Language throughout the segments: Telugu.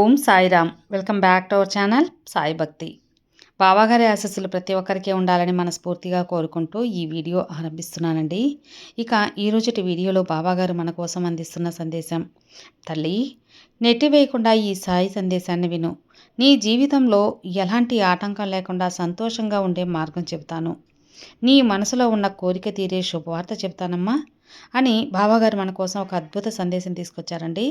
Om Sairam. Welcome back to our channel Sai Bhakti. బాబాగారి ఆశీస్సులు ప్రతి ఒక్కరికి ఉండాలని మనస్ఫూర్తిగా కోరుకుంటూ ఈ వీడియో ఆరంభిస్తున్నానండి. ఇక ఈరోజుటి వీడియోలో బాబాగారు మన కోసం అందిస్తున్న సందేశం, తల్లి నెట్టివేయకుండా ఈ సాయి సందేశాన్ని విను. నీ జీవితంలో ఎలాంటి ఆటంకం లేకుండా సంతోషంగా ఉండే మార్గం చెబుతాను. నీ మనసులో ఉన్న కోరిక తీరే శుభవార్త చెప్తానమ్మా అని బాబాగారు మన కోసం ఒక అద్భుత సందేశం తీసుకొచ్చారండి.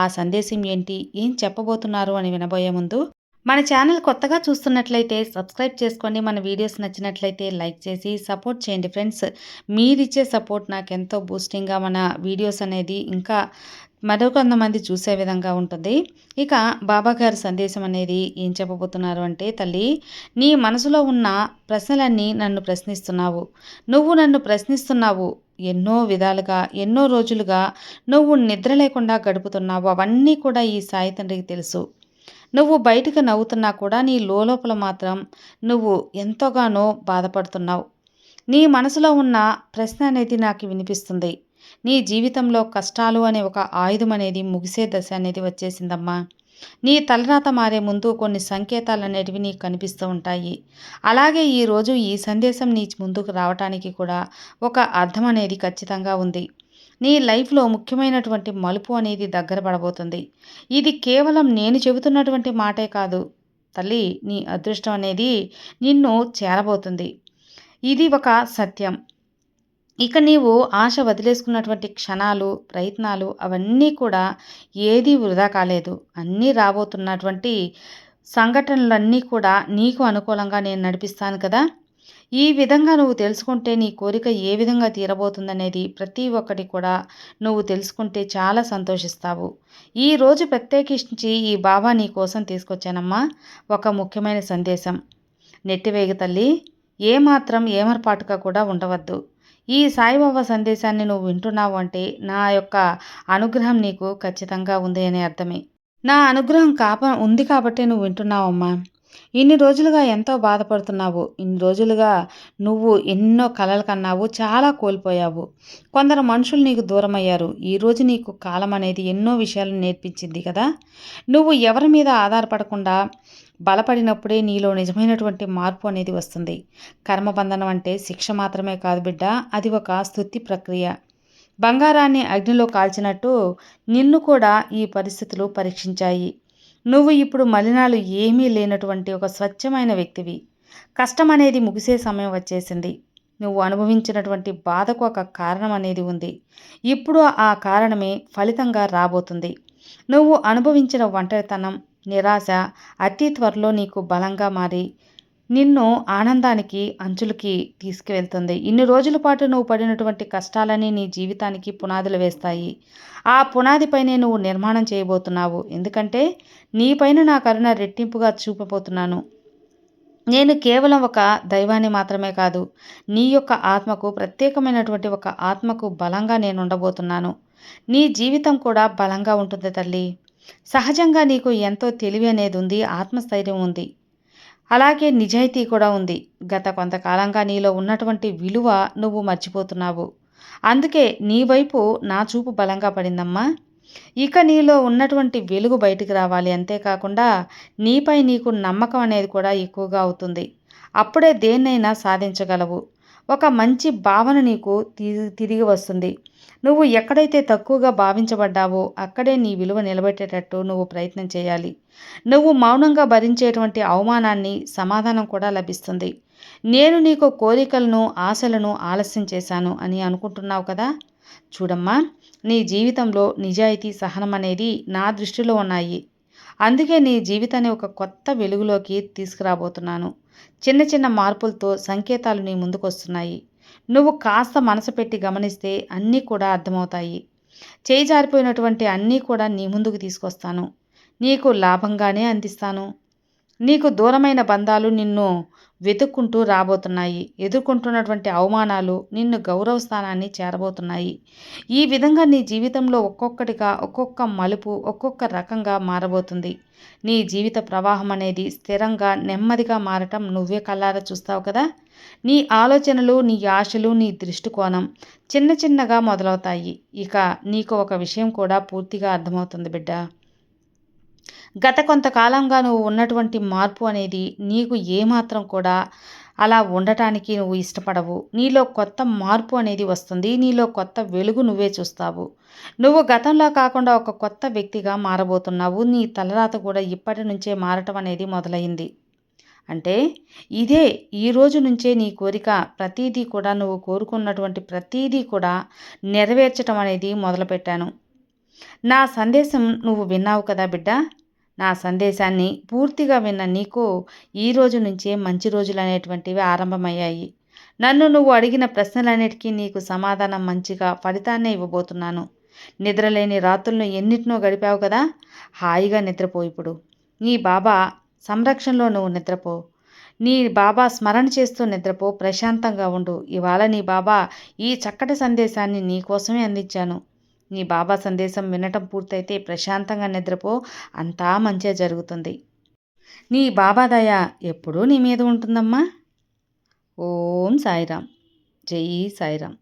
ఆ సందేశం ఏంటి, ఏం చెప్పబోతున్నారు అని వినబోయే ముందు మన ఛానల్ కొత్తగా చూస్తున్నట్లయితే సబ్స్క్రైబ్ చేసుకోండి. మన వీడియోస్ నచ్చినట్లయితే లైక్ చేసి సపోర్ట్ చేయండి ఫ్రెండ్స్. మీరిచ్చే సపోర్ట్ నాకెంతో బూస్టింగ్గా మన వీడియోస్ అనేది ఇంకా మరికొంతమంది చూసే విధంగా ఉంటుంది. ఇక బాబాగారి సందేశం అనేది ఏం చెప్పబోతున్నారు అంటే, తల్లి నీ మనసులో ఉన్న ప్రశ్నలన్నీ నన్ను ప్రశ్నిస్తున్నావు. నువ్వు నన్ను ప్రశ్నిస్తున్నావు. ఎన్నో విధాలుగా ఎన్నో రోజులుగా నువ్వు నిద్ర లేకుండా గడుపుతున్నావు. అవన్నీ కూడా ఈ సాయి తండ్రికి తెలుసు. నువ్వు బయటకు నవ్వుతున్నా కూడా నీ లోపల మాత్రం నువ్వు ఎంతగానో బాధపడుతున్నావు. నీ మనసులో ఉన్న ప్రశ్న అనేది నాకు వినిపిస్తుంది. నీ జీవితంలో కష్టాలు అనే ఒక ఆయుధం అనేది ముగిసే దశ అనేది వచ్చేసిందమ్మా. నీ తలరాత మారే ముందు కొన్ని సంకేతాలు అనేటివి నీకు కనిపిస్తూ ఉంటాయి. అలాగే ఈరోజు ఈ సందేశం నీ ముందుకు రావటానికి కూడా ఒక అర్థం అనేది ఖచ్చితంగా ఉంది. నీ లైఫ్లో ముఖ్యమైనటువంటి మలుపు అనేది దగ్గర పడబోతుంది. ఇది కేవలం నేను చెబుతున్నటువంటి మాటే కాదు తల్లి, నీ అదృష్టం అనేది నిన్ను చేరబోతుంది. ఇది ఒక సత్యం. ఇక నీవు ఆశ వదిలేసుకున్నటువంటి క్షణాలు, ప్రయత్నాలు అవన్నీ కూడా ఏదీ వృధా కాలేదు. అన్నీ రాబోతున్నటువంటి సంఘటనలన్నీ కూడా నీకు అనుకూలంగా నేను నడిపిస్తాను కదా. ఈ విధంగా నువ్వు తెలుసుకుంటే నీ కోరిక ఏ విధంగా తీరబోతుందనేది ప్రతి ఒక్కటి కూడా నువ్వు తెలుసుకుంటే చాలా సంతోషిస్తావు. ఈరోజు ప్రత్యేకించి ఈ బాబా నీ కోసం తీసుకొచ్చానమ్మా ఒక ముఖ్యమైన సందేశం. నెట్టివేగ తల్లి, ఏమాత్రం ఏమరపాటుగా కూడా ఉండవద్దు. ఈ సాయిబాబా సందేశాన్ని నువ్వు వింటున్నావు అంటే నా యొక్క అనుగ్రహం నీకు ఖచ్చితంగా ఉంది అనే అర్థమే. నా అనుగ్రహం ఉంది కాబట్టి నువ్వు వింటున్నావమ్మా. ఇన్ని రోజులుగా ఎంతో బాధపడుతున్నావు. ఇన్ని రోజులుగా నువ్వు ఎన్నో కలలు కన్నావు, చాలా కోల్పోయావు. కొందరు మనుషులు నీకు దూరం అయ్యారు. ఈరోజు నీకు కాలం అనేది ఎన్నో విషయాలు నేర్పించింది కదా. నువ్వు ఎవరి మీద ఆధారపడకుండా బలపడినప్పుడే నీలో నిజమైనటువంటి మార్పు అనేది వస్తుంది. కర్మబంధనం అంటే శిక్ష మాత్రమే కాదు బిడ్డ, అది ఒక స్తుతి ప్రక్రియ. బంగారాన్ని అగ్నిలో కాల్చినట్టు నిన్ను కూడా ఈ పరిస్థితులు పరీక్షించాయి. నువ్వు ఇప్పుడు మలినాలు ఏమీ లేనటువంటి ఒక స్వచ్ఛమైన వ్యక్తివి. కష్టం అనేది ముగిసే సమయం వచ్చేసింది. నువ్వు అనుభవించినటువంటి బాధకు ఒక కారణం అనేది ఉంది. ఇప్పుడు ఆ కారణమే ఫలితంగా రాబోతుంది. నువ్వు అనుభవించిన ఒంటరితనం, నిరాశ అతి త్వరలో నీకు బలంగా మారి నిన్ను ఆనందానికి అంచులకి తీసుకువెళ్తుంది. ఇన్ని రోజుల పాటు నువ్వు పడినటువంటి కష్టాలని నీ జీవితానికి పునాదులు వేస్తాయి. ఆ పునాదిపైనే నువ్వు నిర్మాణం చేయబోతున్నావు. ఎందుకంటే నీపైన నా కరుణ రెట్టింపుగా చూపబోతున్నాను. నేను కేవలం ఒక దైవాన్ని మాత్రమే కాదు, నీ యొక్క ఆత్మకు ప్రత్యేకమైనటువంటి ఒక ఆత్మకు బలంగా నేను ఉండబోతున్నాను. నీ జీవితం కూడా బలంగా ఉంటుంది తల్లి. సహజంగా నీకు ఎంతో తెలివి అనేది ఉంది, ఆత్మస్థైర్యం ఉంది, అలాగే నిజాయితీ కూడా ఉంది. గత కొంతకాలంగా నీలో ఉన్నటువంటి విలువ నువ్వు మర్చిపోతున్నావు. అందుకే నీ వైపు నా చూపు బలంగా పడిందమ్మా. ఇక నీలో ఉన్నటువంటి వెలుగు బయటికి రావాలి. అంతేకాకుండా నీపై నీకు నమ్మకం అనేది కూడా ఎక్కువగా అవుతుంది. అప్పుడే దేన్నైనా సాధించగలవు. ఒక మంచి భావన నీకు తిరిగి వస్తుంది. నువ్వు ఎక్కడైతే తక్కువగా భావించబడ్డావో అక్కడే నీ విలువ నిలబెట్టేటట్టు నువ్వు ప్రయత్నం చేయాలి. నువ్వు మౌనంగా భరించేటువంటి అవమానాన్ని సమాధానం కూడా లభిస్తుంది. నేను నీకు కోరికలను, ఆశలను ఆలస్యం చేశాను అని అనుకుంటున్నావు కదా. చూడమ్మా, నీ జీవితంలో నిజాయితీ, సహనం అనేది నా దృష్టిలో ఉన్నాయి. అందుకే నీ జీవితాన్ని ఒక కొత్త వెలుగులోకి తీసుకురాబోతున్నాను. చిన్న చిన్న మార్పులతో సంకేతాలు నీ ముందుకు వస్తున్నాయి. నువ్వు కాస్త మనసు పెట్టి గమనిస్తే అన్నీ కూడా అర్థమవుతాయి. చేయి జారిపోయినటువంటి అన్నీ కూడా నీ ముందుకు తీసుకొస్తాను. నీకు లాభంగానే అందిస్తాను. నీకు దూరమైన బంధాలు నిన్ను వెతుక్కుంటూ రాబోతున్నాయి. ఎదుర్కొంటున్నటువంటి అవమానాలు నిన్ను గౌరవ స్థానాన్ని చేరబోతున్నాయి. ఈ విధంగా నీ జీవితంలో ఒక్కొక్కటిగా ఒక్కొక్క మలుపు ఒక్కొక్క రకంగా మారబోతుంది. నీ జీవిత ప్రవాహం అనేది స్థిరంగా నెమ్మదిగా మారటం నువ్వే కళ్ళారా చూస్తావు కదా. నీ ఆలోచనలు, నీ ఆశలు, నీ దృష్టికోణం చిన్న చిన్నగా మొదలవుతాయి. ఇక నీకు ఒక విషయం కూడా పూర్తిగా అర్థమవుతుంది బిడ్డ. గత కొంతకాలంగా నువ్వు ఉన్నటువంటి మార్పు అనేది నీకు ఏమాత్రం కూడా అలా ఉండటానికి నువ్వు ఇష్టపడవు. నీలో కొత్త మార్పు అనేది వస్తుంది. నీలో కొత్త వెలుగు నువ్వే చూస్తావు. నువ్వు గతంలా కాకుండా ఒక కొత్త వ్యక్తిగా మారబోతున్నావు. నీ తలరాత కూడా ఇప్పటి నుంచే మారటం అనేది మొదలైంది. అంటే ఇదే ఈ రోజు నుంచే నీ కోరిక ప్రతీదీ కూడా నువ్వు కోరుకున్నటువంటి ప్రతీదీ కూడా నెరవేర్చటం అనేది మొదలుపెట్టాను. నా సందేశం నువ్వు విన్నావు కదా బిడ్డ. నా సందేశాన్ని పూర్తిగా విన్న నీకు ఈ రోజు నుంచే మంచి రోజులనేటువంటివి ఆరంభమయ్యాయి. నన్ను నువ్వు అడిగిన ప్రశ్నలన్నిటికీ నీకు సమాధానం మంచిగా ఫలితాన్నే ఇవ్వబోతున్నాను. నిద్రలేని రాత్రులను ఎన్నిటినో గడిపావు కదా. హాయిగా నిద్రపో ఇప్పుడు. నీ బాబా సంరక్షణలో నువ్వు నిద్రపో. నీ బాబా స్మరణ చేస్తూ నిద్రపో. ప్రశాంతంగా ఉండు. ఇవాళ నీ బాబా ఈ చక్కటి సందేశాన్ని నీ కోసమే అందించాను. నీ బాబా సందేశం వినటం పూర్తయితే ప్రశాంతంగా నిద్రపో. అంతా మంచే జరుగుతుంది. నీ బాబా దయ ఎప్పుడూ నీ మీద ఉంటుందమ్మా. ఓం సాయిరాం. జై సాయిరాం.